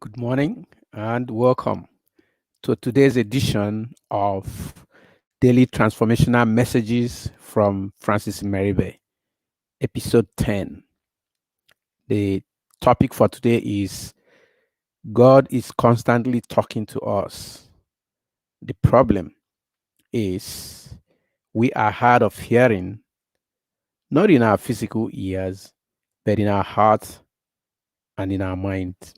Good morning and welcome to today's edition of Daily Transformational Messages from Francis Nmeribe, episode 10. The topic for today is God is constantly talking to us. The problem is we are hard of hearing, not in our physical ears, but in our hearts and in our minds.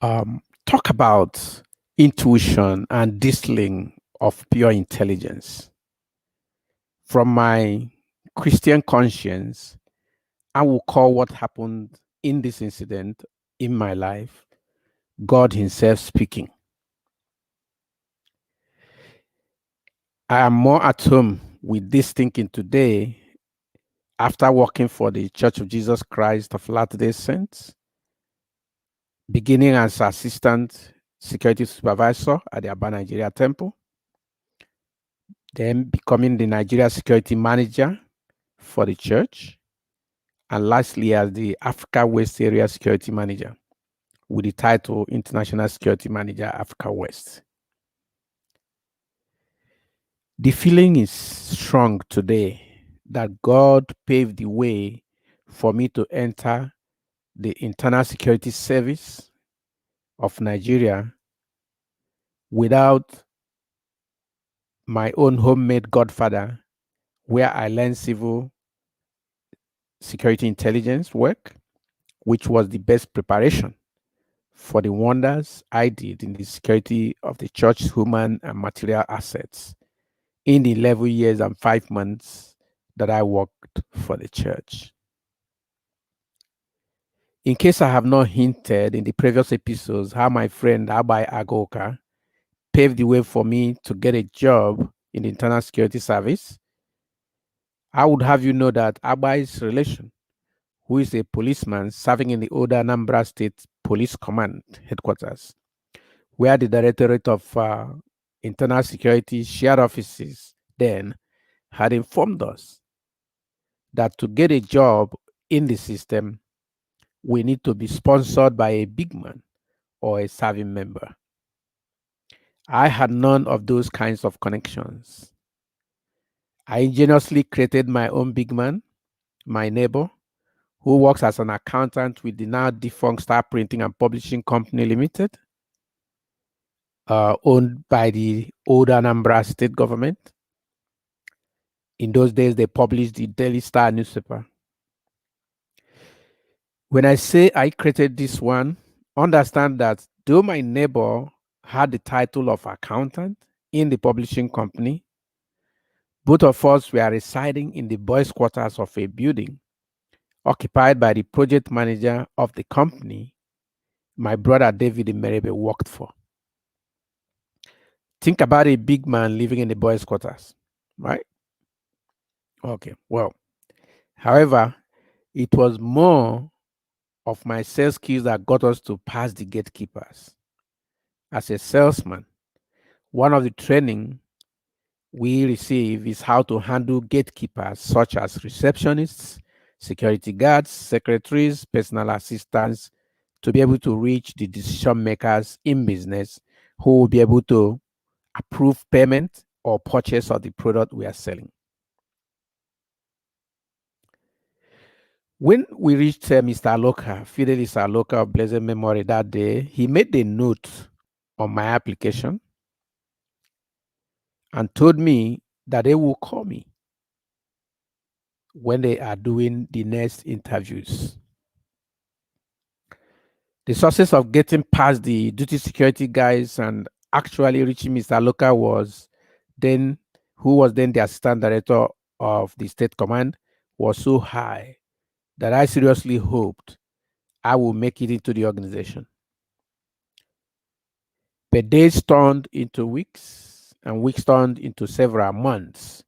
Talk about intuition and distilling of pure intelligence. From my Christian conscience, I will call what happened in this incident in my life God Himself speaking. I am more at home with this thinking today after working for the Church of Jesus Christ of Latter-day Saints, beginning as Assistant Security Supervisor at the Aba Nigeria Temple, then becoming the Nigeria Security Manager for the church, and lastly as the Africa West Area Security Manager with the title International Security Manager, Africa West. The feeling is strong today that God paved the way for me to enter the Internal Security Service of Nigeria without my own homemade godfather, where I learned civil security intelligence work, which was the best preparation for the wonders I did in the security of the church's human and material assets in the 11 years and 5 months that I worked for the church. In case I have not hinted in the previous episodes how my friend Abai Agoka paved the way for me to get a job in the Internal Security Service, I would have you know that Abai's relation, who is a policeman serving in the older Anambra State Police Command headquarters, where the Directorate of Internal Security shared offices then, had informed us that to get a job in the system, we need to be sponsored by a big man or a serving member. I had none of those kinds of connections. I ingeniously created my own big man, my neighbor, who works as an accountant with the now defunct Star Printing and Publishing Company Limited, owned by the old Anambra state government. In those days, they published the Daily Star newspaper. When I say I created this one, understand that though my neighbor had the title of accountant in the publishing company, both of us were residing in the boys' quarters of a building occupied by the project manager of the company my brother David Nmeribe worked for. Think about a big man living in the boys' quarters, right? Okay, well, however, it was more of my sales skills that got us to pass the gatekeepers. As a salesman, one of the training we receive is how to handle gatekeepers such as receptionists, security guards, secretaries, personal assistants, to be able to reach the decision makers in business who will be able to approve payment or purchase of the product we are selling. When we reached Mr. Aloka, Fidelis Aloka of blessed memory that day, he made a note on my application and told me that they will call me when they are doing the next interviews. The success of getting past the duty security guys and actually reaching Mr. Aloka who was then the assistant director of the state command, was so high that I seriously hoped I would make it into the organization. But days turned into weeks, and weeks turned into several months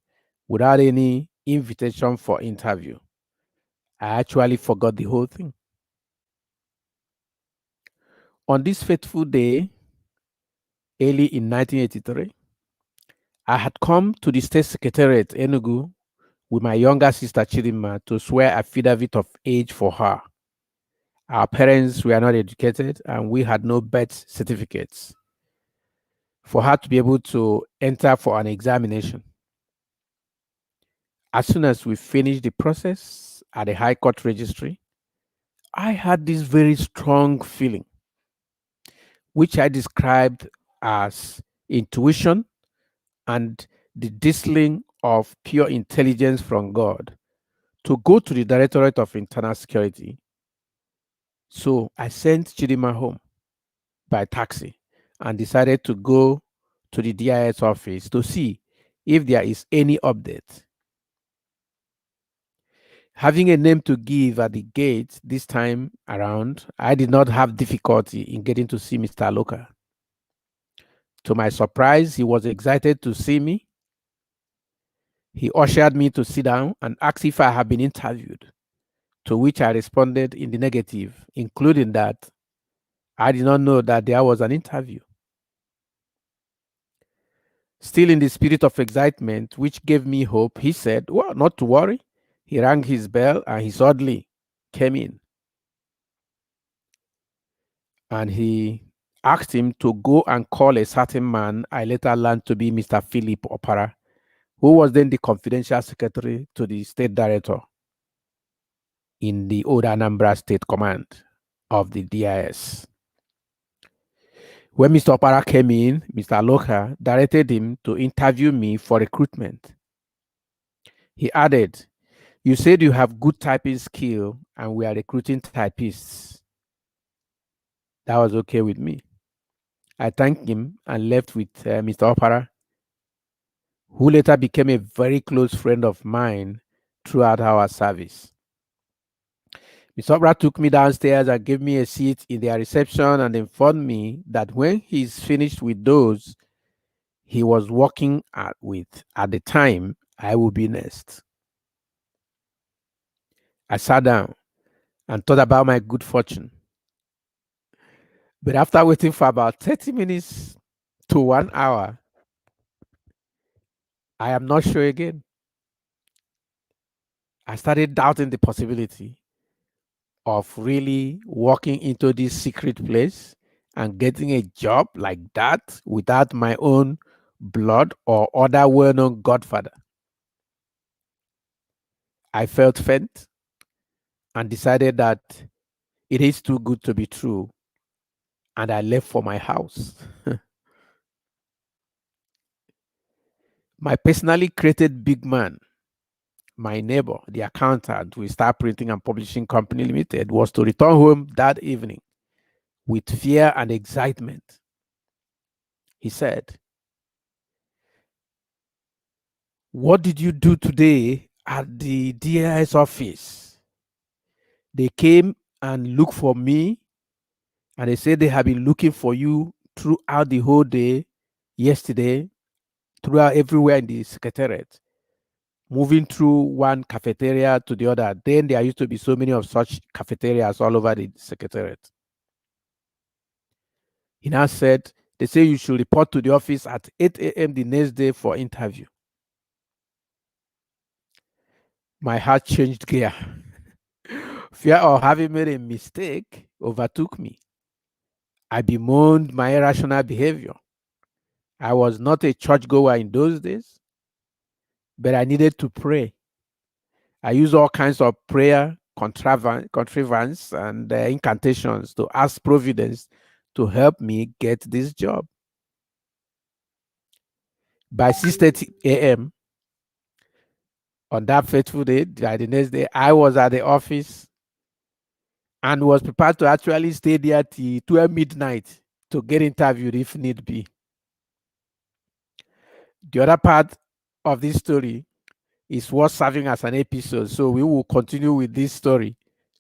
without any invitation for interview. I actually forgot the whole thing. On this fateful day, early in 1983, I had come to the state secretariat, Enugu, with my younger sister Chidima to swear affidavit of age for her. Our parents were not educated and we had no birth certificates for her to be able to enter for an examination. As soon as we finished the process at the High Court registry, I had this very strong feeling, which I described as intuition and the distilling of pure intelligence from God to go to the Directorate of Internal Security. So I sent Chidima home by taxi and decided to go to the DIS office to see if there is any update. Having a name to give at the gate this time around, I did not have difficulty in getting to see Mr. Loka. To my surprise, he was excited to see me. He ushered me to sit down and asked if I had been interviewed, to which I responded in the negative, including that I did not know that there was an interview. Still in the spirit of excitement, which gave me hope, he said, "Well, not to worry." He rang his bell and his orderly came in and he asked him to go and call a certain man I later learned to be Mr. Philip Opara, who was then the confidential secretary to the state director in the old Anambra State Command of the DIS. When Mr. Opara came in, Mr. Loka directed him to interview me for recruitment. He added, "You said you have good typing skill and we are recruiting typists." That was okay with me. I thanked him and left with Mr. Opara, who later became a very close friend of mine throughout our service. Mr. Opara took me downstairs and gave me a seat in their reception and informed me that when he's finished with those he was working with at the time, I would be next. I sat down and thought about my good fortune. But after waiting for about 30 minutes to 1 hour, I am not sure again. I started doubting the possibility of really walking into this secret place and getting a job like that without my own blood or other well-known godfather. I felt faint and decided that it is too good to be true, and I left for my house. My personally created big man, my neighbor, the accountant with Star Printing and Publishing Company Limited, was to return home that evening with fear and excitement. He said, "What did you do today at the DIS office?" They came and looked for me, and they said they have been looking for you throughout the whole day yesterday, throughout everywhere in the secretariat, moving through one cafeteria to the other. Then there used to be so many of such cafeterias all over the secretariat. He now said, they say you should report to the office at 8 a.m. the next day for interview. My heart changed gear. Fear of having made a mistake overtook me. I bemoaned my irrational behavior. I was not a churchgoer in those days, but I needed to pray. I used all kinds of prayer contrivance and incantations to ask Providence to help me get this job. By 6:30 a.m. on that fateful day, by the next day, I was at the office and was prepared to actually stay there till 12 midnight to get interviewed if need be. The other part of this story is worth serving as an episode, so we will continue with this story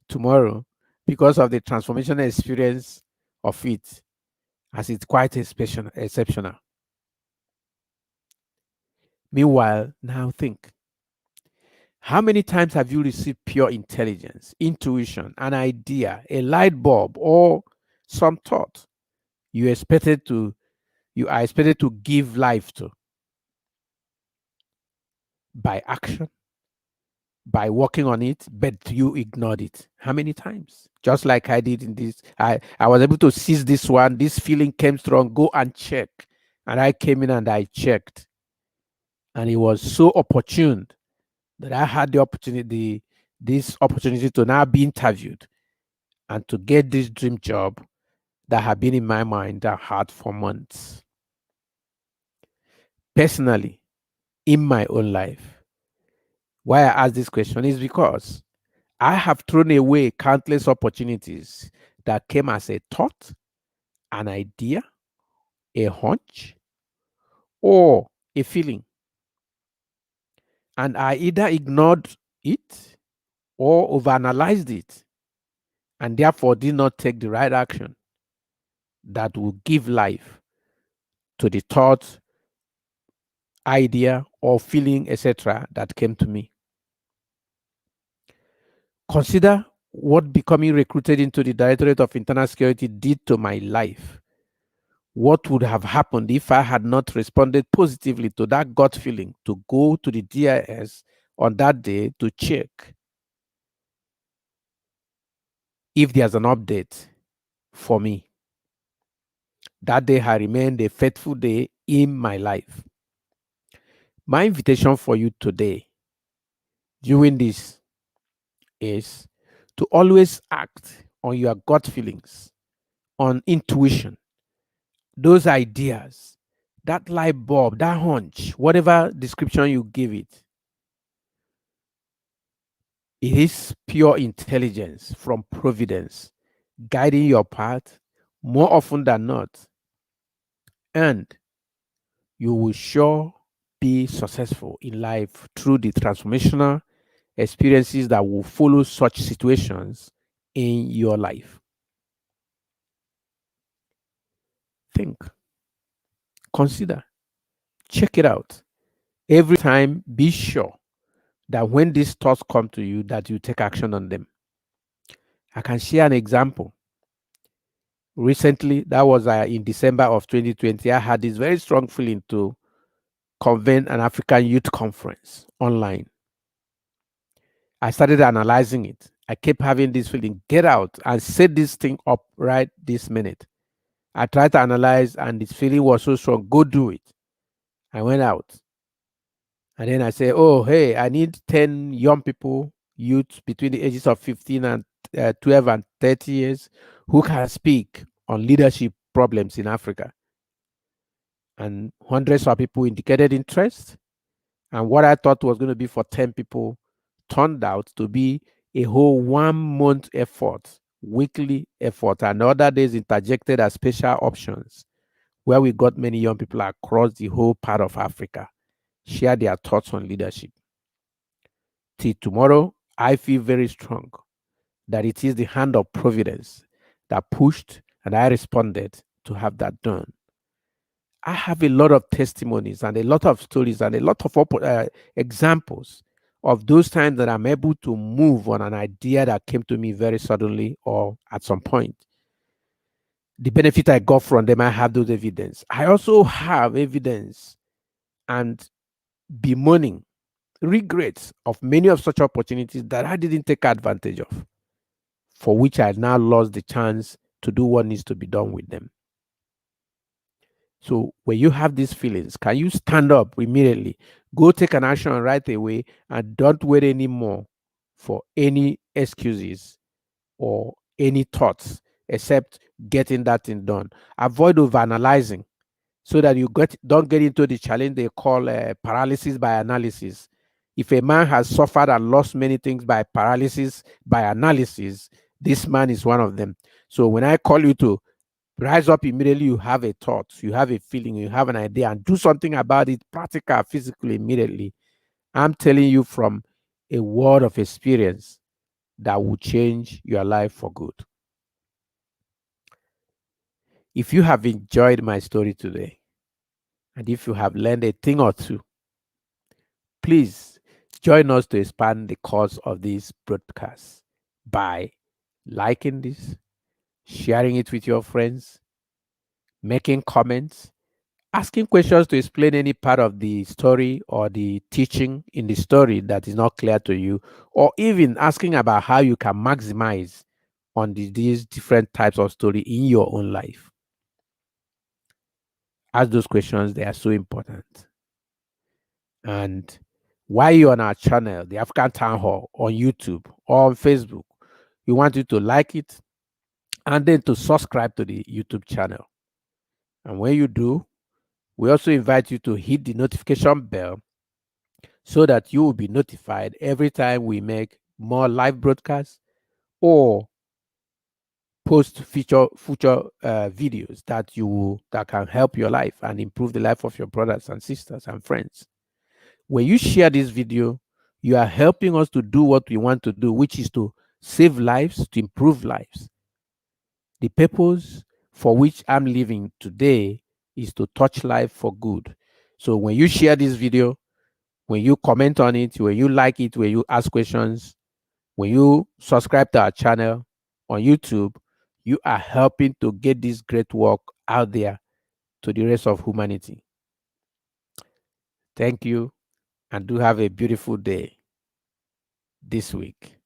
tomorrow because of the transformational experience of it, as it's quite exceptional. Meanwhile, now think, how many times have you received pure intelligence, intuition, an idea, a light bulb, or some thought you are expected to give life to by action, by working on it, but you ignored it. How many times? Just like I did in this, I was able to seize this one. This feeling came strong. Go and check. And I came in and I checked. And it was so opportune that I had the opportunity, this opportunity to now be interviewed and to get this dream job that had been in my mind that had for months. Personally, in my own life, why I ask this question is because I have thrown away countless opportunities that came as a thought, an idea, a hunch, or a feeling. And I either ignored it or overanalyzed it and therefore did not take the right action that will give life to the thought, idea, or feeling, etc., that came to me. Consider what becoming recruited into the Directorate of Internal Security did to my life. What would have happened if I had not responded positively to that gut feeling to go to the DIS on that day to check if there's an update for me? That day has remained a faithful day in my life. My invitation for you today during this is to always act on your gut feelings, on intuition, those ideas, that light bulb, that hunch, whatever description you give it. It is pure intelligence from providence guiding your path more often than not. And you will sure be successful in life through the transformational experiences that will follow such situations in your life. Think, consider, check it out. Every time, be sure that when these thoughts come to you, that you take action on them. I can share an example. Recently, that was in December of 2020, I had this very strong feeling to convene an African youth conference online. I started analyzing it. I kept having this feeling, get out and set this thing up right this minute. I tried to analyze, and this feeling was so strong, go do it. I went out. And then I said, oh, hey, I need 10 young people, youth between the ages of 15 and 12 and 30 years who can speak on leadership problems in Africa. And hundreds of people indicated interest. And what I thought was going to be for 10 people turned out to be a whole 1 month effort, weekly effort, and other days interjected as special options, where we got many young people across the whole part of Africa share their thoughts on leadership. Till tomorrow, I feel very strong that it is the hand of providence that pushed and I responded to have that done. I have a lot of testimonies and a lot of stories and a lot of examples of those times that I'm able to move on an idea that came to me very suddenly or at some point. The benefit I got from them, I have those evidence. I also have evidence and bemoaning regrets of many of such opportunities that I didn't take advantage of, for which I now lost the chance to do what needs to be done with them. So when you have these feelings, can you stand up immediately, go take an action right away, and don't wait anymore for any excuses or any thoughts except getting that thing done? Avoid overanalyzing so that you don't get into the challenge they call paralysis by analysis. If a man has suffered and lost many things by paralysis by analysis, this man is one of them. So when I call you to rise up immediately, you have a thought, you have a feeling, you have an idea, and do something about it, practical, physically, immediately. I'm telling you from a word of experience that will change your life for good. If you have enjoyed my story today, and if you have learned a thing or two, please join us to expand the cause of this broadcast by liking this, sharing it with your friends, making comments, Asking questions to explain any part of the story or the teaching in the story that is not clear to you, or even asking about how you can maximize on these different types of story in your own life. Ask those questions, they are so important. And while you're on our channel, the African Town Hall, on YouTube or on Facebook, we want you to like it and then to subscribe to the YouTube channel. And when you do, we also invite you to hit the notification bell so that you will be notified every time we make more live broadcasts or post future videos that can help your life and improve the life of your brothers and sisters and friends. When you share this video, you are helping us to do what we want to do, which is to save lives, to improve lives. The purpose for which I'm living today is to touch life for good. So when you share this video, when you comment on it, when you like it, when you ask questions, when you subscribe to our channel on YouTube, you are helping to get this great work out there to the rest of humanity. Thank you, and do have a beautiful day this week.